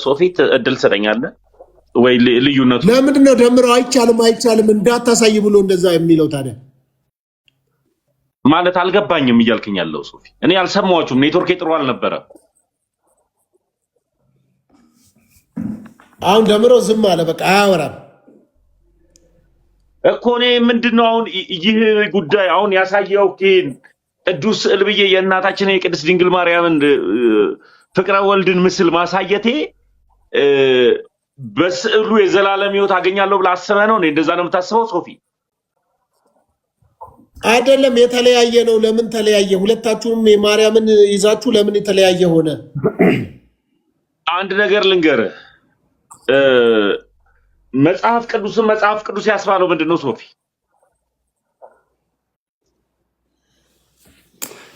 ሶፊት እድል ሰጠኛለህ ወይ ልዩነቱ ለምንድን ነው ደምረው አይቻልም እንዳታሳይ ብሎ እንደዛ የሚለው ታዲያ ማለት አልገባኝም እያልከኝ ያለው ሶፊ እኔ አልሰማዎችም ኔትወርክ ጥሩ አልነበረ አሁን ደምረው ዝም አለ በቃ አያወራም እኮ እኔ ምንድነው አሁን ይህ ጉዳይ አሁን ያሳየው ኪን ቅዱስ ስዕል ብዬ የእናታችን የቅድስት ድንግል ማርያምን ፍቅረ ወልድን ምስል ማሳየቴ በስዕሉ የዘላለም ሕይወት አገኛለሁ ብለ አስበህ ነው እንደዛ ነው የምታስበው ሶፊ አይደለም የተለያየ ነው ለምን ተለያየ ሁለታችሁም የማርያምን ይዛችሁ ለምን የተለያየ ሆነ አንድ ነገር ልንገርህ መጽሐፍ ቅዱስ ያስባለው ምንድነው ሶፊ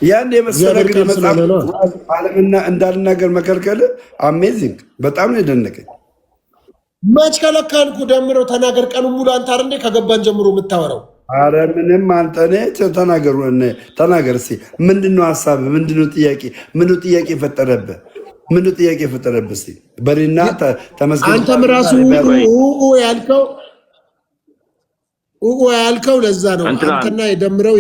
ያን የመሰለ ግን መጽሐፍ ዓለምና እንዳልናገር መከልከል አሜዚንግ በጣም ነው የደነቀኝ መች ከለከልኩ ደምረው ተናገር ቀኑ ሙሉ አንተ አይደል ከገባን ጀምሮ የምታወራው አረ ምንም አንተ ነህ ተናገር እስኪ ምንድነው ሐሳብ ምንድነው ጥያቄ ፈጠረብህ እስኪ በሪና ተመስገን አንተም ራሱ ያልከው ለዛ ነው አንተና የደምረው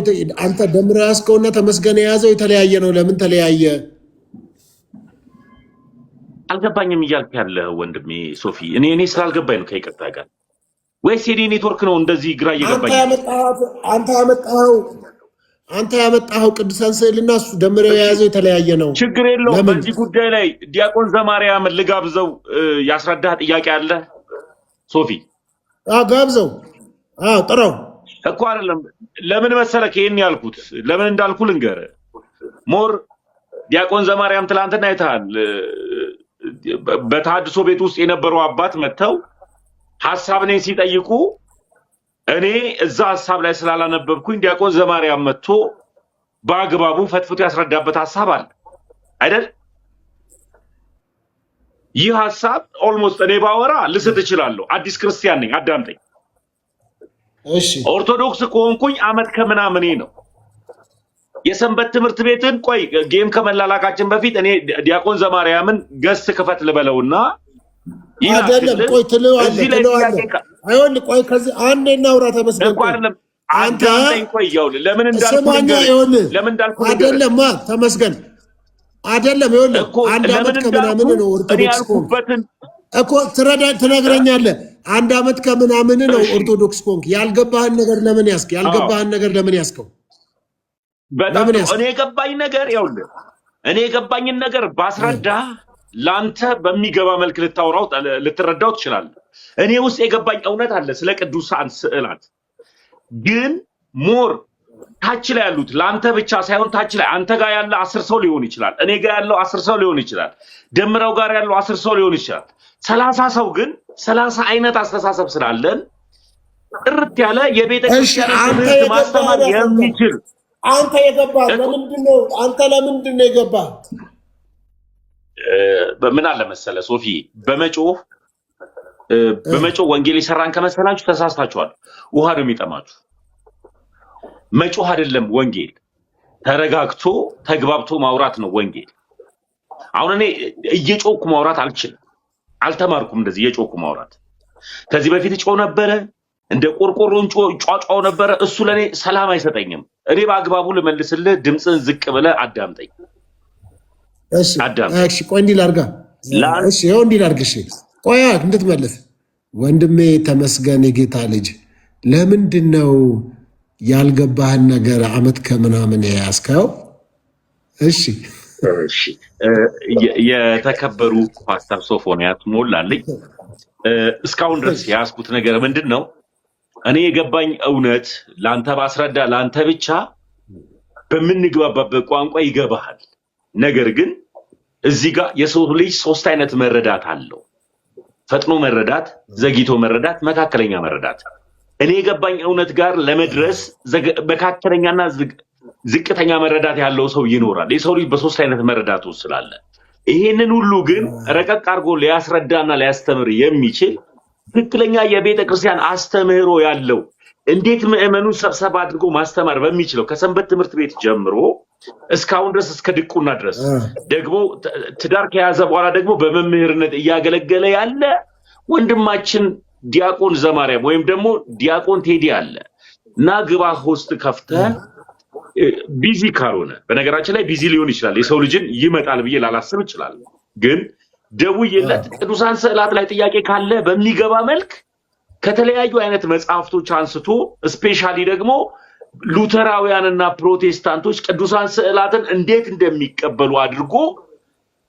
አንተ ደምረው ያስከውና ተመስገን የያዘው የተለያየ ነው ለምን ተለያየ አልገባኝም እያልክ ያለው ወንድሜ ሶፊ እኔ ስላልገባኝ ነው ከይቅርታ ጋር ወይስ የኔ ኔትወርክ ነው እንደዚህ ግራ እየገባኝ አንተ ያመጣኸው ቅዱሳን ስዕልና እሱ ደምረው የያዘው የተለያየ ነው ችግር የለውም በዚህ ጉዳይ ላይ ዲያቆን ዘማርያም ልጋብዘው ያስረዳህ ጥያቄ አለ ሶፊ ጋብዘው ጥራው እኮ አይደለም ለምን መሰለህ ይሄን ያልኩት ለምን እንዳልኩ ልንገርህ ሞር ዲያቆን ዘማርያም ትላንትና አይተሃል በታድሶ ቤት ውስጥ የነበሩ አባት መተው ሐሳብ ነኝ ሲጠይቁ እኔ እዛ ሐሳብ ላይ ስላላነበብኩኝ ዲያቆን ዘማርያም መጥቶ በአግባቡ ፈትፍቶ ያስረዳበት ሐሳብ አለ አይደል ይህ ሐሳብ ኦልሞስት እኔ ባወራ ልስት እችላለሁ አዲስ ክርስቲያን ነኝ አዳምጠኝ እሺ ኦርቶዶክስ ከሆንኩኝ አመት ከምናምን ነው የሰንበት ትምህርት ቤትን ቆይ ጌም ከመላላካችን በፊት እኔ ዲያቆን ዘማርያምን ገስት ክፈት ልበለውና አይደለም ቆይ ትለዋለህ አይወል ቆይ ከዚህ አንዴ እናውራ ተመስገን አንተ ቆይ ያው ለምን እንዳልኩ አይደለም ተመስገን አይደለም ይወል አንድ አመት ከምናምን ነው ኦርቶዶክስ እኮ ትነግረኛለህ አንድ አመት ከምናምን ነው ኦርቶዶክስ ኮንክ ያልገባህን ነገር ለምን ያስከው በጣም እኔ የገባኝ ነገር ይኸውልህ እኔ የገባኝን ነገር ባስረዳ ላንተ በሚገባ መልክ ልትረዳው ትችላለህ እኔ ውስጥ የገባኝ እውነት አለ ስለ ቅዱሳን ስዕላት ግን ሞር ታች ላይ ያሉት ላንተ ብቻ ሳይሆን ታች ላይ አንተ ጋር ያለ 10 ሰው ሊሆን ይችላል እኔ ጋር ያለው 10 ሰው ሊሆን ይችላል ደምረው ጋር ያለው 10 ሰው ሊሆን ይችላል 30 ሰው ግን 30 አይነት አስተሳሰብ ስላለን ጥርት ያለ የቤተ ክርስቲያን ማስተማር የሚችል አንተ የገባህ ለምንድን ነው የገባህ በምን አለ መሰለ ሶፊ በመጮህ ወንጌል ይሰራን ከመሰላችሁ ተሳስታችኋል ውሃ ነው የሚጠማችሁ መጮህ አይደለም ወንጌል ተረጋግቶ ተግባብቶ ማውራት ነው ወንጌል አሁን እኔ እየጮኩ ማውራት አልተማርኩም እንደዚህ እየጮኩ ማውራት ከዚህ በፊት ጮህ ነበረ እንደ ቆርቆሮን ጫጫው ነበረ እሱ ለኔ ሰላም አይሰጠኝም እኔ በአግባቡ ልመልስልህ ድምጽን ዝቅ ብለ አዳምጠኝ እሺ ቆይ እንዲህ ላድርጋ እሺ ይኸው እንዲህ ላድርግ እሺ ቆይ እንድትመልስ ወንድሜ ተመስገን የጌታ ልጅ ለምንድን ነው ያልገባህን ነገር አመት ከምናምን ያስከው እሺ የተከበሩ ፓስተር ሶፎንያስ ሞላልኝ እስካሁን ድረስ ያስኩት ነገር ምንድነው እኔ የገባኝ እውነት ላንተ ባስረዳ ላንተ ብቻ በምንግባባበት ቋንቋ ይገባሃል ነገር ግን እዚህ ጋር የሰው ልጅ 3 አይነት መረዳት አለው ፈጥኖ መረዳት ዘግይቶ መረዳት መካከለኛ መረዳት እኔ የገባኝ እውነት ጋር ለመድረስ መካከለኛና ዝቅተኛ መረዳት ያለው ሰው ይኖራል የሰው ልጅ በ3 አይነት መረዳት ውስጥ ስላለ ይሄንን ሁሉ ግን ረቀቅ አድርጎ ሊያስረዳና ሊያስተምር የሚችል ትክክለኛ የቤተ ክርስቲያን አስተምህሮ ያለው እንዴት ምዕመኑን ሰብሰብ አድርጎ ማስተማር በሚችለው ከሰንበት ትምህርት ቤት ጀምሮ እስካሁን ድረስ እስከ ድቁና ድረስ ደግሞ ትዳር ከያዘ በኋላ ደግሞ በመምህርነት እያገለገለ ያለ ወንድማችን ዲያቆን ዘማርያም ወይም ደግሞ ዲያቆን ቴዲ አለ እና ግባ ሆስት ከፍተህ ቢዚ ካልሆነ በነገራችን ላይ ቢዚ ሊሆን ይችላል የሰው ልጅን ይመጣል ብዬ ላላስብ ይችላል ግን ደውዬለት ቅዱሳን ስዕላት ላይ ጥያቄ ካለ በሚገባ መልክ ከተለያዩ አይነት መጽሐፍቶች አንስቶ ስፔሻሊ ደግሞ ሉተራውያንና ፕሮቴስታንቶች ቅዱሳን ስዕላትን እንዴት እንደሚቀበሉ አድርጎ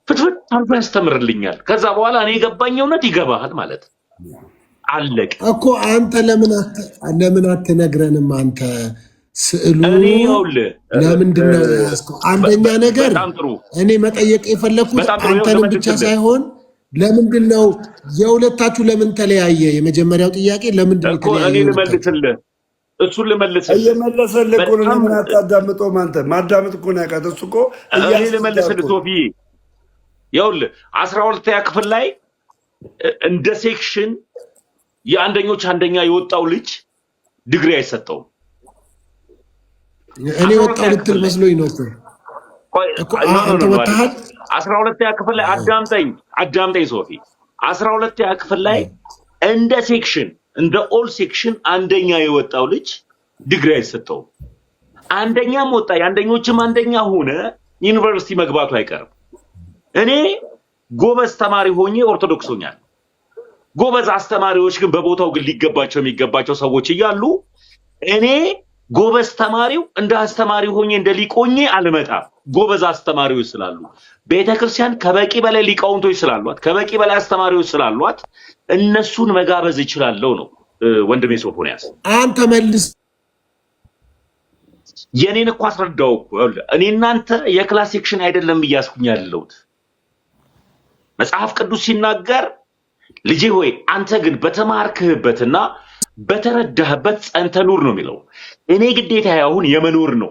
ፍትፍት አድርጎ ያስተምርልኛል ከዛ በኋላ እኔ የገባኝ እውነት ይገባሃል ማለት አለቀ እኮ አንተ ለምን አትነግረንም አንተ ስዕሉ ለምንድን ነው ያስከው አንደኛ ነገር እኔ መጠየቅ የፈለኩት አንተንም ብቻ ሳይሆን ለምንድን ነው የሁለታችሁ ለምን ተለያየ የመጀመሪያው ጥያቄ ለምንድን ነው ተለያየ እኔ ልመልስልህ እሱን ልመልስልህ እየመለሰልህ እኮ ነው ምን አታዳምጠው አንተ ማዳመጥ እኮ ነው ያቃተህ እሱ እኮ እኔ ልመልስልህ ሶፊ ይኸውልህ 12ኛ ክፍል ላይ እንደ ሴክሽን የአንደኞች አንደኛ የወጣው ልጅ ዲግሪ አይሰጠውም እኔ ወጣው ልትል መስሎኝ ነው እኮ አንተ ወጣሃል 12ኛ ክፍል ላይ አዳምጠኝ ሶፊ 12ኛ ክፍል ላይ እንደ ሴክሽን እንደ ኦል ሴክሽን አንደኛ የወጣው ልጅ ዲግሪ አይሰጠውም አንደኛም ወጣ የአንደኞችም አንደኛ ሆነ ዩኒቨርሲቲ መግባቱ አይቀርም እኔ ጎበዝ ተማሪ ሆኜ ኦርቶዶክስ ሆኛል ጎበዝ አስተማሪዎች ግን በቦታው ግን ሊገባቸው የሚገባቸው ሰዎች እያሉ እኔ ጎበዝ ተማሪው እንደ አስተማሪ ሆኜ እንደ ሊቆኜ አልመጣም ጎበዝ አስተማሪዎች ስላሉ ቤተክርስቲያን ከበቂ በላይ ሊቃውንቶች ስላሏት ከበቂ በላይ አስተማሪዎች ስላሏት እነሱን መጋበዝ ይችላልው ነው ወንድሜ ሶፎንያስ አንተ መልስ የኔን እኮ አስረዳው እኮ እኔ እናንተ የክላስ ሴክሽን አይደለም እያስኩኝ ያለሁት መጽሐፍ ቅዱስ ሲናገር ልጄ ሆይ አንተ ግን በተማርክህበትና በተረዳህበት ጸንተ ኑር ነው የሚለው እኔ ግዴታ ያሁን የመኖር ነው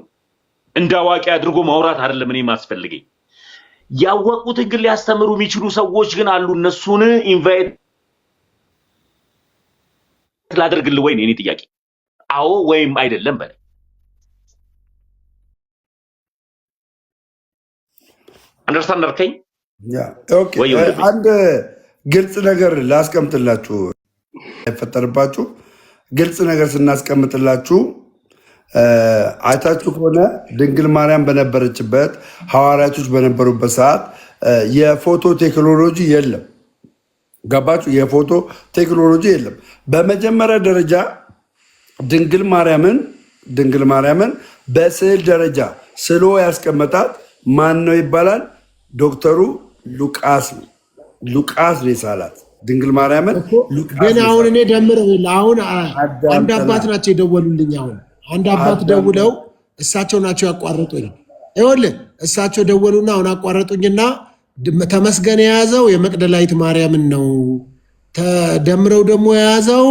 እንዳዋቂ አድርጎ ማውራት አይደለም እኔ ማስፈልገኝ ያወቁትን ግን ሊያስተምሩ የሚችሉ ሰዎች ግን አሉ እነሱን ኢንቫይት ላደርግልህ ወይ እኔ ጥያቄ አዎ ወይም አይደለም በለ አንደርስታንድ አርከኝ ኦኬ አንድ ግልጽ ነገር ላስቀምጥላችሁ አይፈጠርባችሁ ግልጽ ነገር ስናስቀምጥላችሁ አይታችሁ ከሆነ ድንግል ማርያም በነበረችበት ሐዋርያቶች በነበሩበት ሰዓት የፎቶ ቴክኖሎጂ የለም ገባችሁ የፎቶ ቴክኖሎጂ የለም በመጀመሪያ ደረጃ ድንግል ማርያምን በስዕል ደረጃ ስሎ ያስቀመጣት ማን ነው ይባላል ዶክተሩ ሉቃስ ነው የሳላት ድንግል ማርያምን ግን አሁን እኔ ደምረው አሁን አንድ አባት ናቸው የደወሉልኝ አሁን አንድ አባት ደውለው እሳቸው ናቸው ያቋረጡኝ ይኸውልህ እሳቸው ደወሉና አሁን አቋረጡኝና ተመስገን የያዘው የመቅደላዊት ማርያምን ነው ተደምረው ደግሞ የያዘው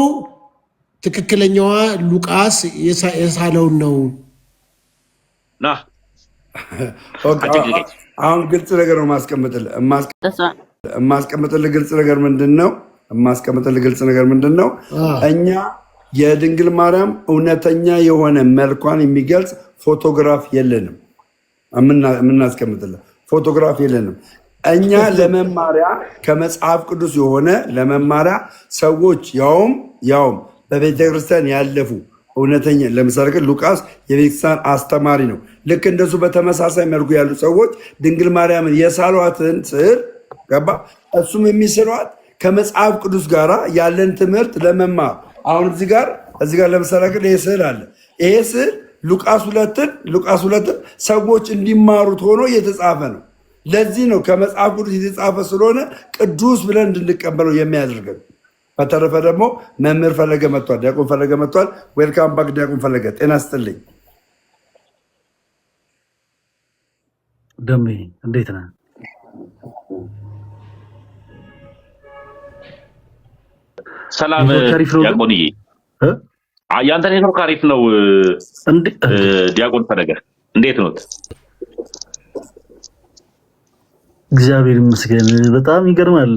ትክክለኛዋ ሉቃስ የሳለውን ነው ና አሁን ግልጽ ነገር ነው ማስቀመጥልህ ግልጽ ነገር ምንድነው እኛ የድንግል ማርያም እውነተኛ የሆነ መልኳን የሚገልጽ ፎቶግራፍ የለንም የምናስቀምጥልህ ፎቶግራፍ የለንም እኛ ለመማሪያ ከመጽሐፍ ቅዱስ የሆነ ለመማሪያ ሰዎች ያውም በቤተክርስቲያን ያለፉ እውነተኛ ለምሳሌ ሉቃስ የቤተክርስቲያን አስተማሪ ነው ልክ እንደሱ በተመሳሳይ መልኩ ያሉ ሰዎች ድንግል ማርያምን የሳሏትን ስዕል ገባ እሱም የሚስሏት ከመጽሐፍ ቅዱስ ጋር ያለን ትምህርት ለመማር አሁን እዚህ ጋር ለምሳሌ ይሄ ስዕል አለ ይሄ ስዕል ሉቃስ 2 ሰዎች እንዲማሩት ሆኖ እየተጻፈ ነው ለዚህ ነው ከመጽሐፍ ቅዱስ የተጻፈ ስለሆነ ቅዱስ ብለን እንድንቀበለው የሚያደርገን በተረፈ ደግሞ መምህር ፈለገ መጥቷል ዲያቆን ፈለገ መጥቷል ዌልካም ባክ ዲያቆን ፈለገ ጤና ይስጥልኝ ደሜ እንዴት ነህ ሰላም ዲያቆንዬ ያንተ ኔትወርክ አሪፍ ነው ዲያቆን ፈለገ እንዴት ነው እግዚአብሔር ይመስገን በጣም ይገርማል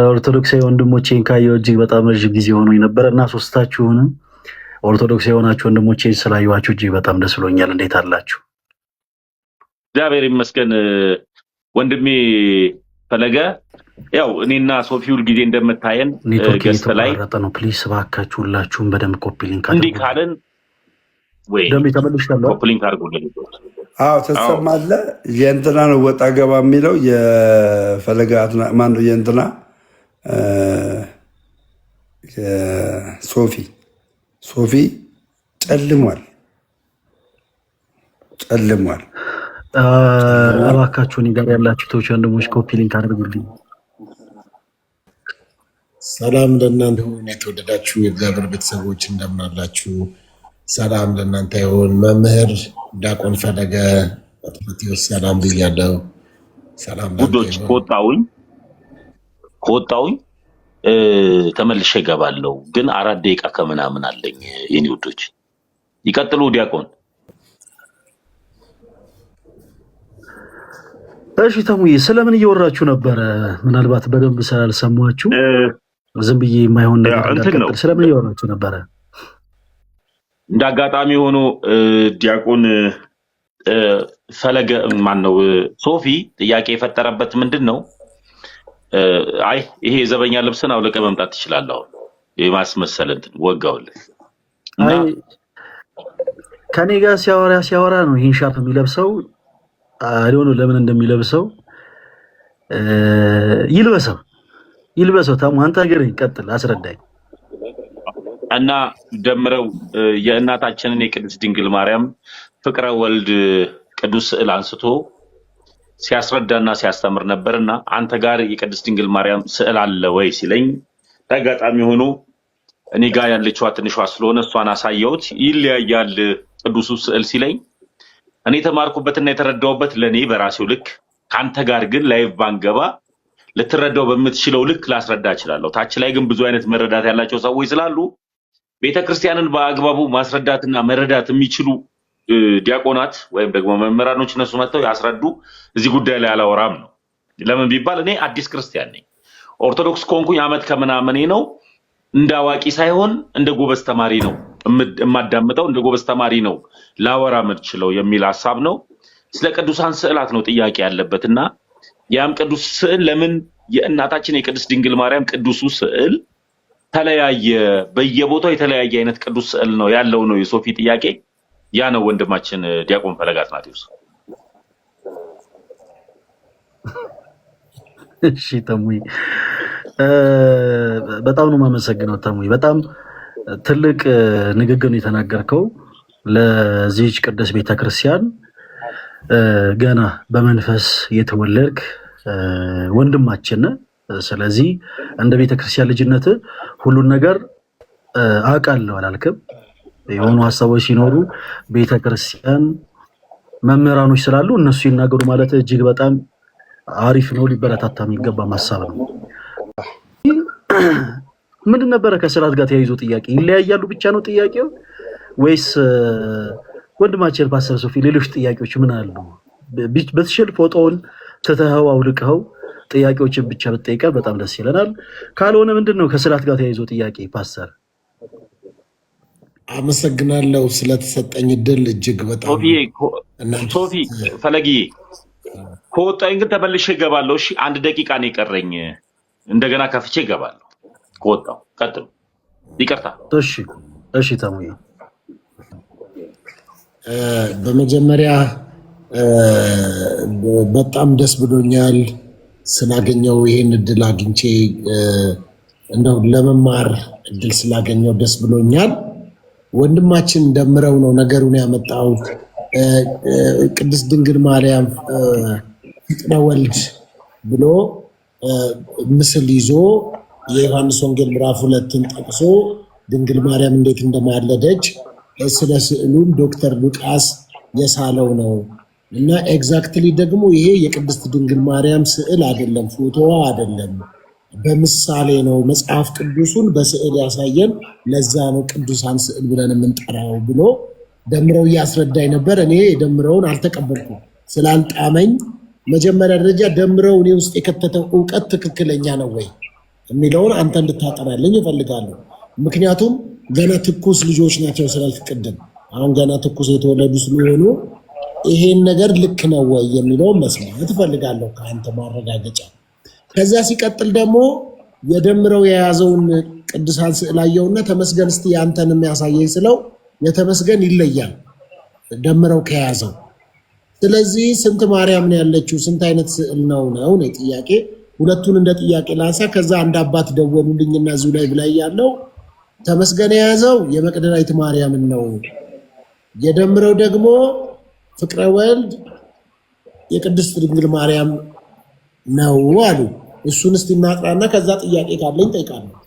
ኦርቶዶክሳዊ ወንድሞቼን ካየሁ እጅግ በጣም ረጅም ጊዜ ሆኖኝ ነበር እና ሶስታችሁንም ኦርቶዶክሳዊ የሆናችሁ ወንድሞቼን ስላየኋችሁ እጅግ በጣም ደስ ብሎኛል እንዴት አላችሁ እግዚአብሔር ይመስገን ወንድሜ ፈለገ። ያው እኔና ሶፊ ሁል ጊዜ እንደምታየን ገስት ላይ ነው። ፕሊስ እባካችሁ ሁላችሁም በደንብ ኮፒ ሊንክ እንዲህ ካልን ወይ ኮፒ ሊንክ አድርጉልን። አዎ ተሰማለህ። የእንትና ነው ወጣ ገባ የሚለው የፈለገ ማን ነው? የእንትና ሶፊ ጨልሟል። እባካችሁን ጋር ያላችሁ ተወች ወንድሞች ኮፒ ሊንክ አድርጉልኝ። ሰላም ለእናንተ ይሁን። የተወደዳችሁ የእግዚአብሔር ቤተሰቦች እንደምን አላችሁ? ሰላም ለእናንተ ይሁን። መምህር ዲያቆን ፈለገ ጢሞቴዎስ ሰላም ብያለሁ። ሰላም ጉዶች ከወጣሁኝ ተመልሼ እገባለሁ፣ ግን 4 ደቂቃ ከምናምን አለኝ። የኔ ውዶች ይቀጥሉ። ዲያቆን እሺ። ተሙዬ ስለምን እያወራችሁ ነበረ? ምናልባት በደንብ ስላልሰማችሁ ዝም ብዬ የማይሆን ነገር እንዳትቀጥል። ስለምን እያወራችሁ ነበረ? እንዳጋጣሚ ሆኖ ዲያቆን ፈለገ ማን ነው ሶፊ ጥያቄ የፈጠረበት ምንድን ነው? አይ ይሄ የዘበኛ ልብስን አውልቀ መምጣት ትችላለህ የማስመሰል እንትን ወጋውልህ። አይ ከኔ ጋር ሲያወራ ነው ይሄን ሻርፕ የሚለብሰው። አይዶን ለምን እንደሚለብሰው ይልበሰው። ታሙ አንተ ነገር ይቀጥል፣ አስረዳኝ። እና ደምረው የእናታችንን የቅድስት ድንግል ማርያም ፍቅረ ወልድ ቅዱስ ስዕል አንስቶ ሲያስረዳና ሲያስተምር ነበርና አንተ ጋር የቅድስት ድንግል ማርያም ስዕል አለ ወይ ሲለኝ አጋጣሚ ሆኖ እኔ ጋር ያለችዋ ትንሿ ስለሆነ እሷን አሳየሁት። ይለያያል ቅዱሱ ስዕል ሲለኝ እኔ ተማርኩበትና የተረዳውበት ለኔ በራሴው ልክ፣ ካንተ ጋር ግን ላይቭ ባንገባ ልትረዳው በምትችለው ልክ ላስረዳ እችላለሁ። ታች ላይ ግን ብዙ አይነት መረዳት ያላቸው ሰዎች ስላሉ ቤተክርስቲያንን በአግባቡ ማስረዳትና መረዳት የሚችሉ ዲያቆናት ወይም ደግሞ መምህራኖች እነሱ መጥተው ያስረዱ። እዚህ ጉዳይ ላይ አላወራም ነው። ለምን ቢባል እኔ አዲስ ክርስቲያን ነኝ። ኦርቶዶክስ ኮንኩኝ ዓመት ከምናምኔ ነው። እንደ አዋቂ ሳይሆን እንደ ጎበዝ ተማሪ ነው የማዳምጠው፣ እንደ ጎበዝ ተማሪ ነው ላወራ የምችለው የሚል ሐሳብ ነው። ስለ ቅዱሳን ስዕላት ነው ጥያቄ ያለበትና ያም ቅዱስ ስዕል ለምን የእናታችን የቅድስት ድንግል ማርያም ቅዱሱ ስዕል ተለያየ? በየቦታው የተለያየ አይነት ቅዱስ ስዕል ነው ያለው ነው የሶፊ ጥያቄ። ያ ነው ወንድማችን ዲያቆን ፈለገ አትናቴዎስ። እሺ ተሙይ በጣም ነው የማመሰግነው። ተሙይ በጣም ትልቅ ንግግር ነው የተናገርከው ለዚህች ቅዱስ ቤተክርስቲያን ገና በመንፈስ የተወለድክ ወንድማችን። ስለዚህ እንደ ቤተክርስቲያን ልጅነት ሁሉን ነገር አውቃለሁ አላልክም። የሆኑ ሀሳቦች ሲኖሩ ቤተክርስቲያን መምህራኖች ስላሉ እነሱ ይናገሩ ማለት እጅግ በጣም አሪፍ ነው፣ ሊበረታታ የሚገባ ሀሳብ ነው። ምንድን ነበረ ከስዕላት ጋር ተያይዞ ጥያቄ? ይለያያሉ ብቻ ነው ጥያቄው ወይስ ወንድማችን ፓስተር ሶፊ ሌሎች ጥያቄዎች ምን አሉ? በትሽል ፎቶውን ተተኸው አውልቀኸው ጥያቄዎችን ብቻ ብትጠይቀን በጣም ደስ ይለናል። ካልሆነ ምንድን ነው ከስዕላት ጋር ተያይዞ ጥያቄ? ፓስተር አመሰግናለሁ ስለተሰጠኝ እድል እጅግ በጣም ሶፊ ፈለጊ ከወጣኝ ግን ተመልሼ እገባለሁ። እሺ 1 ደቂቃ ነው የቀረኝ። እንደገና ከፍቼ እገባለሁ። ከወጣው ቀጥሉ። ይቅርታ። እሺ ተሙዬ በመጀመሪያ በጣም ደስ ብሎኛል ስላገኘው ይሄን እድል አግኝቼ እንደው ለመማር እድል ስላገኘው ደስ ብሎኛል። ወንድማችን ደምረው ነው ነገሩን ያመጣው። ቅድስት ድንግል ማርያም ፍቅረ ወልድ ብሎ ምስል ይዞ የዮሐንስ ወንጌል ምዕራፍ 2ን ጠቅሶ ድንግል ማርያም እንዴት እንደማለደች ስለ ስዕሉም ዶክተር ሉቃስ የሳለው ነው እና ኤግዛክትሊ ደግሞ ይሄ የቅድስት ድንግል ማርያም ስዕል አይደለም፣ ፎቶዋ አይደለም፣ በምሳሌ ነው። መጽሐፍ ቅዱሱን በስዕል ያሳየን፣ ለዛ ነው ቅዱሳን ስዕል ብለን የምንጠራው ብሎ ደምረው እያስረዳኝ ነበር። እኔ ደምረውን አልተቀበልኩም ስላልጣመኝ፣ መጀመሪያ ደረጃ ደምረው እኔ ውስጥ የከተተው እውቀት ትክክለኛ ነው ወይ የሚለውን አንተ እንድታጠናልኝ እፈልጋለሁ። ምክንያቱም ገና ትኩስ ልጆች ናቸው ስላልክ ቅድም፣ አሁን ገና ትኩስ የተወለዱ ስለሆኑ ይሄን ነገር ልክ ነው ወይ የሚለውን መስማት እፈልጋለሁ ከአንተ ማረጋገጫ። ከዛ ሲቀጥል ደግሞ የደምረው የያዘውን ቅዱሳን ስዕል አየውና ተመስገን እስቲ አንተን የሚያሳየኝ ስለው የተመስገን ይለያል ደምረው ከያዘው። ስለዚህ ስንት ማርያም ነው ያለችው? ስንት አይነት ስዕል ነው ጥያቄ። ሁለቱን እንደ ጥያቄ ላንሳ። ከዛ አንድ አባት ደወሉልኝና እዚሁ ላይ ብላይ ያለው ተመስገን የያዘው የመቅደላዊት ማርያምን ነው፣ የደምረው ደግሞ ፍቅረ ወልድ የቅድስት ድንግል ማርያም ነው አሉ። እሱን እስቲ እናጥራና ከዛ ጥያቄ ካለኝ ጠይቃለሁ።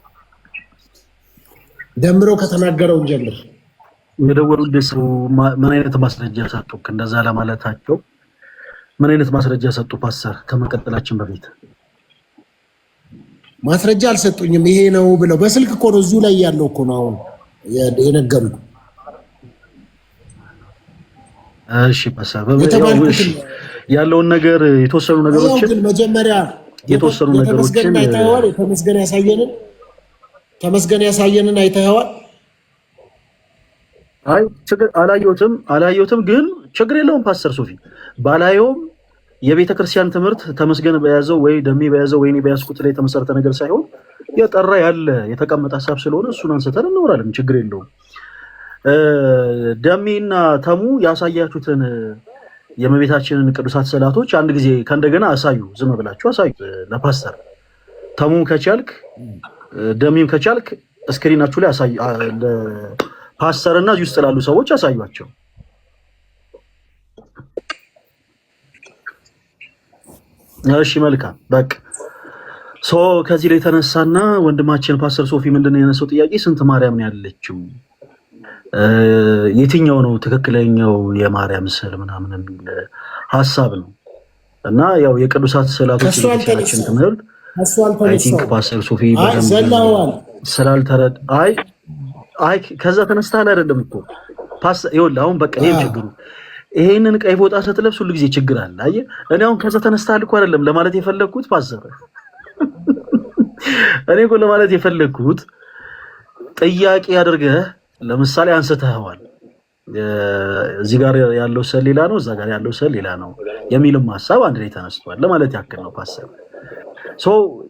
ደምረው ከተናገረው እንጀምር። የደወሉልህ ሰው ምን አይነት ማስረጃ ሰጡ? እንደዛ ለማለታቸው ምን አይነት ማስረጃ ሰጡ? ፓስተር ከመቀጠላችን በፊት ማስረጃ አልሰጡኝም። ይሄ ነው ብለው በስልክ እኮ ነው እዚሁ ላይ ያለው እኮ ነው አሁን የነገሩኝ። እሺ ፓስተር ያለውን ነገር የተወሰኑ ነገሮችን ግን መጀመሪያ የተወሰኑ ነገሮችን አይተኸዋል? ተመስገን ያሳየንን አይተኸዋል? አይ ችግር አላየሁትም፣ ግን ችግር የለውም ፓስተር ሶፊ ባላየውም የቤተ ክርስቲያን ትምህርት ተመስገን በያዘው ወይ ደሜ በያዘው ወይ እኔ በያዝኩት ላይ የተመሰረተ ነገር ሳይሆን የጠራ ያለ የተቀመጠ ሀሳብ ስለሆነ እሱን አንስተን እናወራለን። ችግር የለውም። ደሜና ተሙ ያሳያችሁትን የእመቤታችንን ቅዱሳት ስዕላቶች አንድ ጊዜ ከእንደገና አሳዩ። ዝም ብላችሁ አሳዩ ለፓስተር። ተሙም ከቻልክ ደሜም ከቻልክ እስክሪናችሁ ላይ አሳዩ። ፓስተር እና እዚህ ውስጥ ላሉ ሰዎች አሳዩአቸው። እሺ መልካም በቃ ከዚህ ላይ ተነሳና ወንድማችን ፓስተር ሶፊ ምንድነው የነሳው ጥያቄ? ስንት ማርያም ነው ያለችው? የትኛው ነው ትክክለኛው የማርያም ስዕል ምናምን የሚል ሀሳብ ነው። እና ያው የቅዱሳት ስዕላቶች የቤተክርስቲያናችን ትምህርት አይ ቲንክ ፓስተር ሶፊ ስላልተረዳ አይ ከዛ ተነስተሃል አይደለም እኮ ፓስተር ይኸውልህ፣ አሁን በቃ ይሄን ችግሩ ይሄንን ቀይ ፎጣ ስትለብስ ሁሉ ጊዜ ችግር አለ። አየህ እኔ አሁን ከዛ ተነስተሃል እኮ አይደለም ለማለት የፈለግኩት ፓስተር፣ እኔ እኮ ለማለት የፈለግኩት ጥያቄ አድርገህ ለምሳሌ አንስተኸዋል። እዚህ ጋር ያለው ስዕል ሌላ ነው፣ እዛ ጋር ያለው ስዕል ሌላ ነው የሚልም ሀሳብ አንድ ላይ ተነስቷል ለማለት ያክል ነው ፓስተር።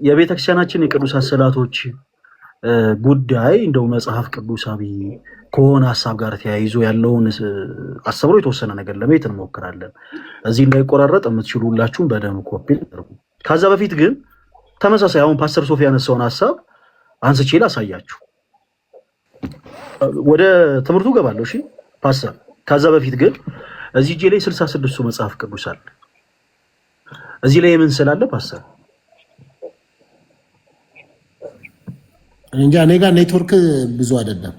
የቤተክርስቲያናችን የቅዱሳት ስዕላቶች ጉዳይ እንደው መጽሐፍ ቅዱሳዊ ከሆነ ሀሳብ ጋር ተያይዞ ያለውን አስተምሮ የተወሰነ ነገር ለማየት እንሞክራለን። እዚህ እንዳይቆራረጥ የምትችሉ ሁላችሁም በደም ኮፒ አድርጉ። ከዛ በፊት ግን ተመሳሳይ አሁን ፓስተር ሶፊ ያነሳውን ሀሳብ አንስቼ ላሳያችሁ። ወደ ትምህርቱ ገባለሁ። እሺ ፓስተር፣ ከዛ በፊት ግን እዚህ እጄ ላይ 66ቱ መጽሐፍ ቅዱስ አለ። እዚህ ላይ ምን ስላለ ፓስተር? እንጃ እኔ ጋር ኔትወርክ ብዙ አይደለም።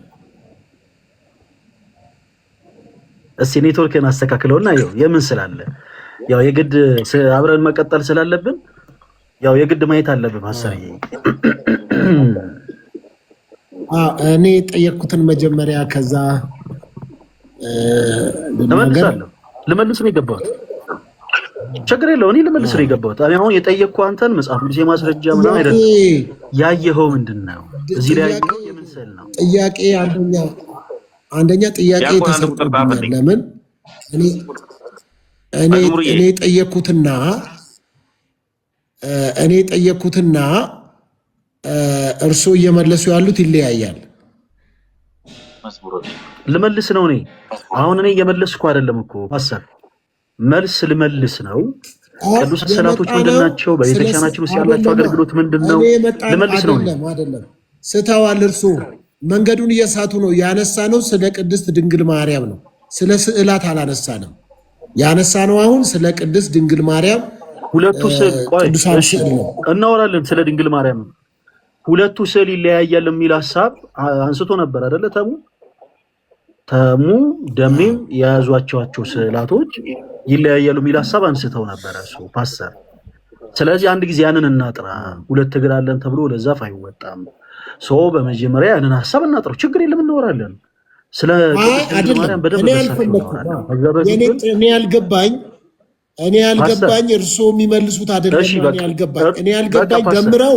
እስቲ ኔትወርክን አስተካክለውና ያው የምን ስላለ ያው የግድ አብረን መቀጠል ስላለብን ያው የግድ ማየት አለብን ፓስተርዬ። እኔ ጠየቅኩትን መጀመሪያ ከዛ እመልሳለሁ። ልመልስ ነው የገባሁት። ችግር የለውም። እኔ ልመልስ ነው የገባሁት። እኔ አሁን የጠየቅኩ አንተን መጽሐፍ ቅዱስ የማስረጃ ምናምን አይደለም። ያየኸው ምንድን ነው? እዚህ ላይ ያየኸው የምን ስዕል ነው? ጥያቄ አንደኛ ጥያቄ ተሰጥቶኛል። ለምን እኔ ጠየቅኩትና እርስዎ እየመለሱ ያሉት ይለያያል። ልመልስ ነው እኔ አሁን እኔ እየመለስኩ አይደለም እኮ ፓስተር፣ መልስ ልመልስ ነው። ቅዱሳት ስዕላቶች ምንድን ናቸው? በቤተክርስቲያናችን ውስጥ ያላቸው አገልግሎት ምንድን ነው? ልመልስ ነው። አይደለም ስተዋል። እርስዎ መንገዱን እየሳቱ ነው። ያነሳ ነው ስለ ቅድስት ድንግል ማርያም ነው። ስለ ስዕላት አላነሳንም። ያነሳ ነው አሁን ስለ ቅድስት ድንግል ማርያም ሁለቱ ስዕል ቅዱሳን ስዕል ነው እናወራለን። ስለ ድንግል ማርያም ሁለቱ ስዕል ይለያያል የሚል ሀሳብ አንስቶ ነበር አይደለ? ተሙ ደሜም የያዟቸው ስዕላቶች ይለያያሉ የሚል ሀሳብ አንስተው ነበር እሱ ፓስተር። ስለዚህ አንድ ጊዜ ያንን እናጥራ። ሁለት እግር አለን ተብሎ ለዛፍ አይወጣም። በመጀመሪያ ያንን ሀሳብ እናጥረው። ችግር የለም እናወራለን። ስለ ድንግል ማርያም በደንብ እኔ ያልገባኝ እርስዎ የሚመልሱት አይደለም። እኔ ያልገባኝ ደምረው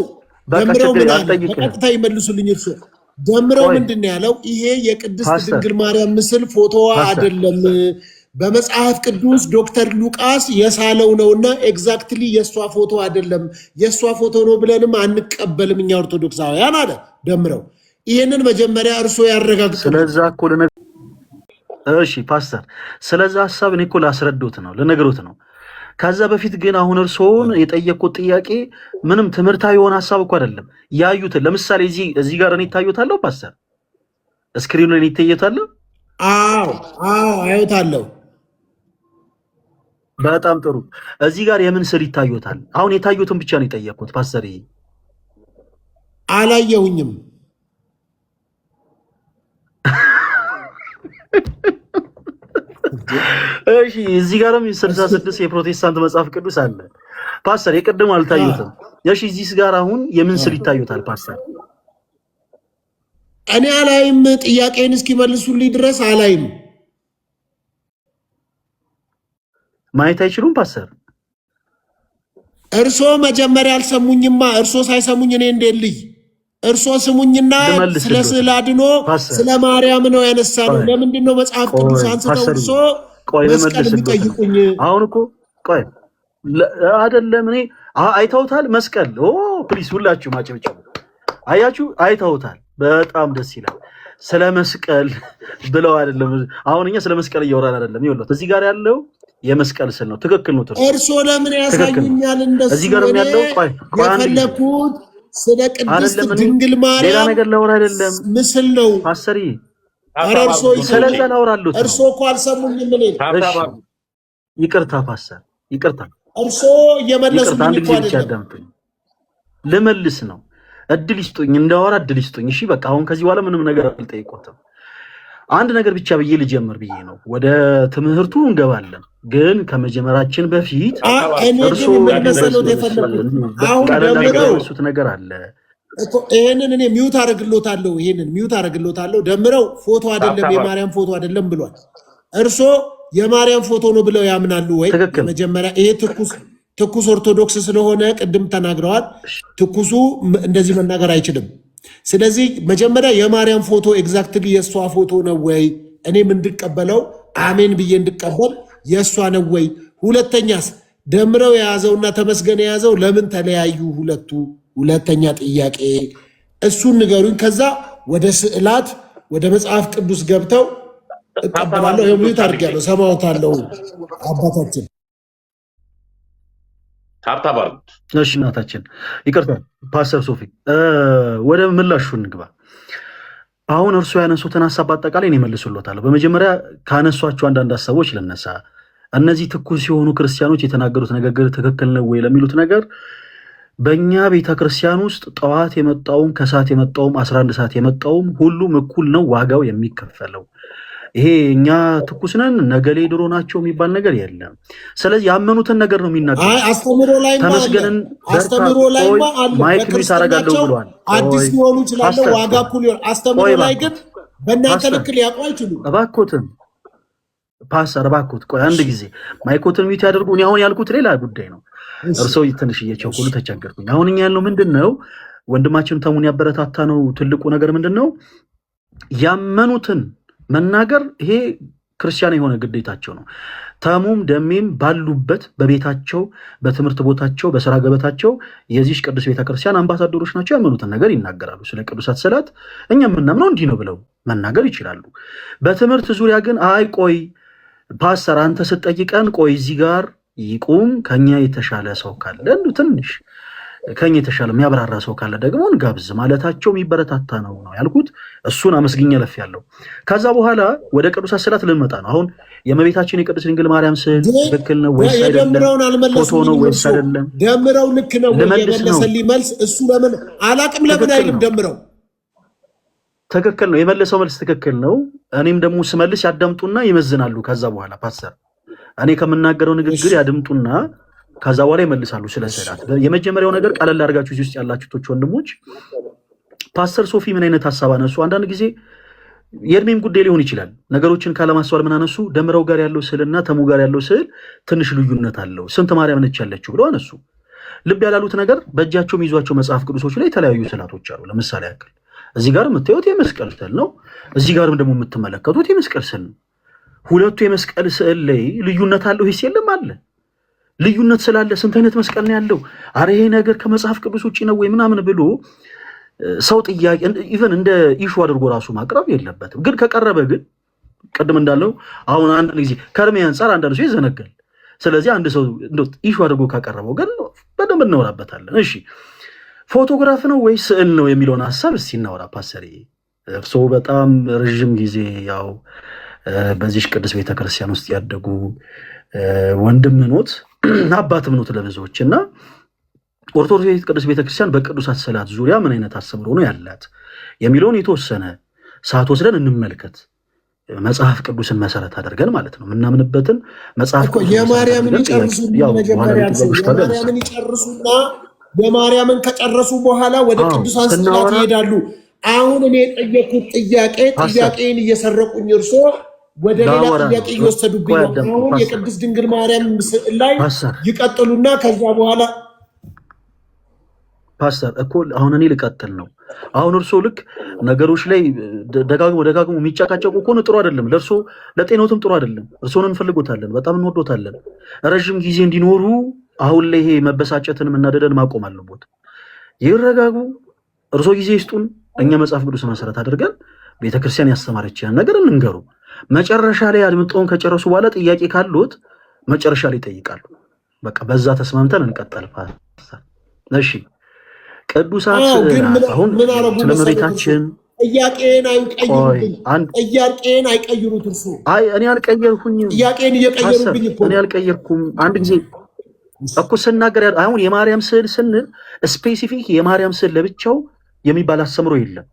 ምን አለ? በቀጥታ ይመልሱልኝ እርስዎ። ደምረው ምንድን ነው ያለው? ይሄ የቅድስት ድንግል ማርያም ምስል ፎቶዋ አይደለም፣ በመጽሐፍ ቅዱስ ዶክተር ሉቃስ የሳለው ነውና ኤግዛክትሊ የእሷ ፎቶ አይደለም፣ የእሷ ፎቶ ነው ብለንም አንቀበልም እኛ ኦርቶዶክሳውያን አለ ደምረው። ይህንን መጀመሪያ እርሶ ያረጋግጡ። ስለዛ እኮ እሺ ፓስተር፣ ስለዛ ሐሳብ እኔ እኮ ላስረዶት ነው ልነግሮት ነው። ከዛ በፊት ግን አሁን እርሶን የጠየቁት ጥያቄ ምንም ትምህርታዊ የሆነ ሐሳብ እኮ አይደለም። ያዩትን ለምሳሌ እዚህ ጋር እኔ ታዩታለሁ ፓስተር፣ ስክሪኑ ላይ ይታየታለሁ። አዎ አዩታለሁ። በጣም ጥሩ። እዚህ ጋር የምን ስዕል ይታዩታል? አሁን የታዩትን ብቻ ነው የጠየቁት ፓስተር። አላየሁኝም። እሺ እዚህ ጋርም 66 የፕሮቴስታንት መጽሐፍ ቅዱስ አለ ፓስተር። የቀደሙ አልታዩትም። እሺ እዚህ ጋር አሁን የምን ስዕል ይታዩታል ፓስተር? እኔ አላይም። ጥያቄን እስኪመልሱልኝ ድረስ አላይም። ማየት አይችሉም ፓስተር? እርሶ መጀመሪያ አልሰሙኝማ። እርሶ ሳይሰሙኝ እኔ እንዴት ልይ? እርሶ ስሙኝና ስለ ስዕል አድኖ ስለ ማርያም ነው ያነሳነው። ለምንድን ነው መጽሐፍ ቅዱስ አንስተው እርሶ መስቀል የሚጠይቁኝ? አሁን እኮ ቆይ አይደለም እኔ አይተውታል መስቀል። ፕሊስ ሁላችሁ ማጨብጨቡ። አያችሁ አይተውታል። በጣም ደስ ይላል። ስለ መስቀል ብለው አይደለም። አሁን እኛ ስለ መስቀል እያወራን አይደለም። ይኸውልህ እዚህ ጋር ያለው የመስቀል ስዕል ነው። ትክክል ነው። እርሶ ለምን ያሳዩኛል? እንደሱ እዚህ ጋር ያለው የፈለኩት ስለ ቅድስት ድንግል ማርያም ሌላ ነገር ላወራ አይደለም። ምስል ነው ፓስተር። እርሶ ስለዛ ላወራሉት እርሶ እኮ አልሰሙኝም። እኔ ይቅርታ ፓስተር፣ ይቅርታ። እርሶ እየመለሱልኝ እኮ አይደለም። ልመልስ ነው። እድል ይስጡኝ፣ እንዳወራ እድል ይስጡኝ። እሺ በቃ አሁን ከዚህ በኋላ ምንም ነገር አልጠይቆትም። አንድ ነገር ብቻ ብዬ ልጀምር ብዬ ነው። ወደ ትምህርቱ እንገባለን፣ ግን ከመጀመራችን በፊት እርሱ ያነሱት ነገር አለ። ይሄንን እኔ ሚውት አደርግሎታለሁ። ደምረው ፎቶ አይደለም የማርያም ፎቶ አይደለም ብሏል። እርሶ የማርያም ፎቶ ነው ብለው ያምናሉ ወይ? መጀመሪያ ይሄ ትኩስ ኦርቶዶክስ ስለሆነ ቅድም ተናግረዋል። ትኩሱ እንደዚህ መናገር አይችልም። ስለዚህ መጀመሪያ የማርያም ፎቶ ኤግዛክትሊ የእሷ ፎቶ ነው ወይ እኔም እንድቀበለው አሜን ብዬ እንድቀበል የእሷ ነው ወይ? ሁለተኛስ ደምረው የያዘውና ተመስገን የያዘው ለምን ተለያዩ ሁለቱ? ሁለተኛ ጥያቄ እሱን ንገሩኝ። ከዛ ወደ ስዕላት ወደ መጽሐፍ ቅዱስ ገብተው እቀበላለሁ። የሚዩት አድርጊያለሁ። ሰማዎታለሁ አባታችን እሺ እናታችን ይቅርታ። ፓስተር ሶፊ ወደ ምላሹ እንግባ። አሁን እርሱ ያነሱትን ሀሳብ በአጠቃላይ እኔ መልሱሎታለሁ። በመጀመሪያ ካነሷቸው አንዳንድ ሀሳቦች ልነሳ። እነዚህ ትኩስ የሆኑ ክርስቲያኖች የተናገሩት ንግግር ትክክል ነው ወይ ለሚሉት ነገር በእኛ ቤተክርስቲያን ውስጥ ጠዋት የመጣውም ከሰዓት የመጣውም 11 ሰዓት የመጣውም ሁሉም እኩል ነው ዋጋው የሚከፈለው። ይሄ እኛ ትኩስ ነን ነገሌ ድሮ ናቸው የሚባል ነገር የለም። ስለዚህ ያመኑትን ነገር ነው የሚናገሩት። ተመስገንን ማይክ ሚስ አደርጋለሁ ብሏል። አዲስ ሊሆኑ ይችላል ዋጋ እኩል ይሆን። አስተምሮ ላይ ግን በእናንተ ልክ ሊያውቁ አይችሉም። እባክዎትን ፓስተር እባክዎት ቆይ አንድ ጊዜ ማይኮትን ሚት ያደርጉ። እኔ አሁን ያልኩት ሌላ ጉዳይ ነው። እርስዎ ትንሽ እየቸኮሉ ተቸገርኩኝ። አሁን እኛ ያልነው ምንድን ነው? ወንድማችን ተሙን ያበረታታ ነው። ትልቁ ነገር ምንድን ነው? ያመኑትን መናገር። ይሄ ክርስቲያን የሆነ ግዴታቸው ነው። ተሙም ደሜም ባሉበት በቤታቸው፣ በትምህርት ቦታቸው፣ በስራ ገበታቸው የዚህች ቅዱስ ቤተክርስቲያን አምባሳደሮች ናቸው። ያመኑትን ነገር ይናገራሉ። ስለ ቅዱሳት ስዕላት እኛ የምናምነው እንዲህ ነው ብለው መናገር ይችላሉ። በትምህርት ዙሪያ ግን አይ ቆይ ፓስተር አንተ ስትጠይቀን ቆይ እዚህ ጋር ይቁም፣ ከኛ የተሻለ ሰው ካለ ትንሽ ከኛ የተሻለ የሚያብራራ ሰው ካለ ደግሞ እንጋብዝ ማለታቸው የሚበረታታ ነው ያልኩት። እሱን አመስግኛ ለፍ ያለው። ከዛ በኋላ ወደ ቅዱሳት ስዕላት ልንመጣ ነው። አሁን የእመቤታችን የቅድስት ድንግል ማርያም ስዕል ትክክል ነው ወይስ አይደለም? ፎቶ ነው ወይስ አይደለም? ደምረው ልክ ነው የመለሰልኝ መልስ እሱ ለምን አላቅም ለምን አይልም? ደምረው ትክክል ነው የመለሰው መልስ ትክክል ነው። እኔም ደግሞ ስመልስ ያዳምጡና ይመዝናሉ። ከዛ በኋላ ፓስተር እኔ ከምናገረው ንግግር ያድምጡና ከዛ በኋላ ይመልሳሉ ስለ ስዕላት። የመጀመሪያው ነገር ቀለል አድርጋችሁ እዚህ ውስጥ ያላችሁት ወንድሞች ፓስተር ሶፊ ምን አይነት ሐሳብ አነሱ? አንዳንድ ጊዜ የእድሜም ጉዳይ ሊሆን ይችላል። ነገሮችን ካለማስተዋል ምን አነሱ? ደምረው ጋር ያለው ስዕልና ተሙ ጋር ያለው ስዕል ትንሽ ልዩነት አለው። ስንት ማርያም ነች ያለችው ብለው አነሱ። ልብ ያላሉት ነገር በእጃቸው የሚይዟቸው መጽሐፍ ቅዱሶች ላይ የተለያዩ ስዕላቶች አሉ። ለምሳሌ ያክል እዚህ ጋር የምታዩት የመስቀል ስዕል ነው። እዚህ ጋርም ደግሞ የምትመለከቱት የመስቀል ስዕል ነው። ሁለቱ የመስቀል ስዕል ላይ ልዩነት አለው ሂስ የለም አለ። ልዩነት ስላለ ስንት አይነት መስቀል ነው ያለው? አረ ይሄ ነገር ከመጽሐፍ ቅዱስ ውጪ ነው ወይ ምናምን ብሎ ሰው ጥያቄ ኢቨን እንደ ኢሹ አድርጎ ራሱ ማቅረብ የለበትም። ግን ከቀረበ ግን ቅድም እንዳለው አሁን አንድ ጊዜ ከእድሜ አንጻር አንዳንድ ሰው ይዘነጋል። ስለዚህ አንድ ሰው ኢሹ አድርጎ ካቀረበው ግን በደንብ እናወራበታለን። እሺ ፎቶግራፍ ነው ወይስ ስዕል ነው የሚለውን ሀሳብ እስቲ እናወራ። ፓስተር እርስዎ በጣም ረዥም ጊዜ ያው በዚህ ቅዱስ ቤተክርስቲያን ውስጥ ያደጉ ወንድም ኖት አባትም ኖት ለብዙዎች እና ኦርቶዶክስ ቅዱስ ቤተክርስቲያን በቅዱሳት ስዕላት ዙሪያ ምን አይነት አስተምሮ ነው ያላት የሚለውን የተወሰነ ሰዓት ወስደን እንመልከት። መጽሐፍ ቅዱስን መሰረት አድርገን ማለት ነው የምናምንበትን መጽሐፍ ቅዱስ የማርያምን ይጨርሱና የማርያምን ከጨረሱ በኋላ ወደ ቅዱሳን ስዕላት ይሄዳሉ። አሁን እኔ የጠየኩት ጥያቄን እየሰረቁኝ እርሶ ወደ ሌላ ጥያቄ እየወሰዱብኝ ነው። አሁን የቅድስት ድንግል ማርያም ስዕል ላይ ይቀጥሉና ከዛ በኋላ ፓስተር እኮ አሁን እኔ ልቀጥል ነው። አሁን እርሶ ልክ ነገሮች ላይ ደጋግሞ የሚጨቃጨቁ ከሆነ ጥሩ አይደለም፣ ለእርሶ ለጤኖትም ጥሩ አይደለም። እርሶን እንፈልጎታለን፣ በጣም እንወዶታለን። ረዥም ጊዜ እንዲኖሩ አሁን ላይ ይሄ መበሳጨትን መናደደን ማቆም አለቦት። ይረጋጉ፣ እርሶ ጊዜ ይስጡን። እኛ መጽሐፍ ቅዱስ መሰረት አድርገን ቤተክርስቲያን ያስተማረችን ነገር እንንገሩ። መጨረሻ ላይ አድምጠውን ከጨረሱ በኋላ ጥያቄ ካሉት መጨረሻ ላይ ይጠይቃሉ። በቃ በዛ ተስማምተን እንቀጥል። እሺ ቅዱሳት አሁን ስለመቤታችን ጥያቄን አይቀይሩት። እርሱ አይ እኔ አልቀየርኩኝ፣ ጥያቄን እየቀየሩብኝ እኮ እኔ አልቀየርኩም። አንድ ጊዜ እኮ ስናገር አሁን የማርያም ስዕል ስንል ስፔሲፊክ የማርያም ስዕል ለብቻው የሚባል አስተምሮ የለም።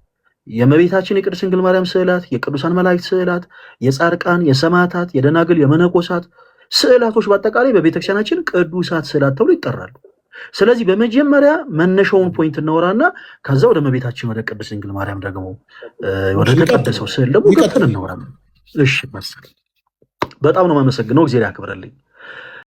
የእመቤታችን የቅድስት ድንግል ማርያም ስዕላት፣ የቅዱሳን መላእክት ስዕላት፣ የጻድቃን፣ የሰማዕታት፣ የደናግል፣ የመነኮሳት ስዕላቶች በአጠቃላይ በቤተክርስቲያናችን ቅዱሳት ስዕላት ተብሎ ይጠራሉ። ስለዚህ በመጀመሪያ መነሻውን ፖይንት እናወራና ከዛ ወደ እመቤታችን ወደ ቅድስት ድንግል ማርያም ደግሞ ወደ ተቀደሰው ስዕል ደግሞ ቀጥል እናወራለን። እሺ መሰለኝ። በጣም ነው የማመሰግነው። እግዚአብሔር ያክብረልኝ።